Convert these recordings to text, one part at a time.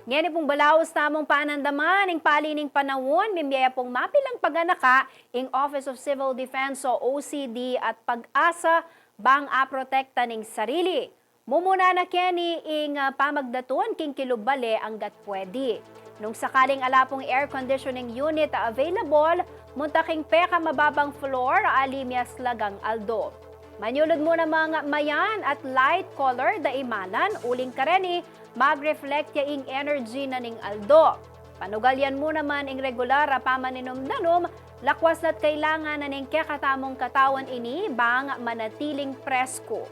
Ngayon pong balaos tamong panandaman, ing palining panawun, mimiyaya pong mapilang paganaka, ing Office of Civil Defense o OCD at pag-asa, bang aprotekta ning sarili. Mumuna na keni ing Pamandatun, king kilub bale anggat pwede. Nung sakaling alapong air conditioning unit available, muntaking peka mababang floor, alimias lagang aldo. Manyulod muna mga mayan at light color da imanan, uling kareni, mag-reflect ya ing energy na ning aldo. Panugalyan mo naman ing regular pamaninum danum, lakwas na't kailangan na ning kakatamong katawan ini bang manatiling presko.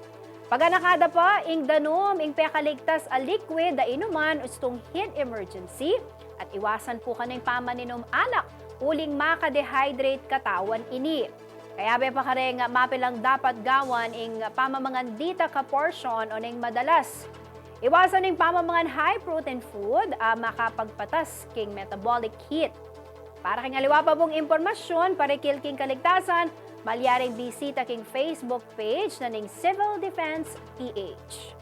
Paganakada pa ing danum ing pekaligtas a liquid da inuman ustong heat emergency at iwasan po kaning pamaninum alak uling makadehydrate katawan ini. Kaya pa kareng mapilang dapat gawan ing pamamangandita ka portion o ning madalas. Iwasan ning pamamangan high-protein food makapagpatas king metabolic heat. Para king aliwa pa pong impormasyon, parikil king kaligtasan, malyaring bisita king Facebook page na ning Civil Defense PH.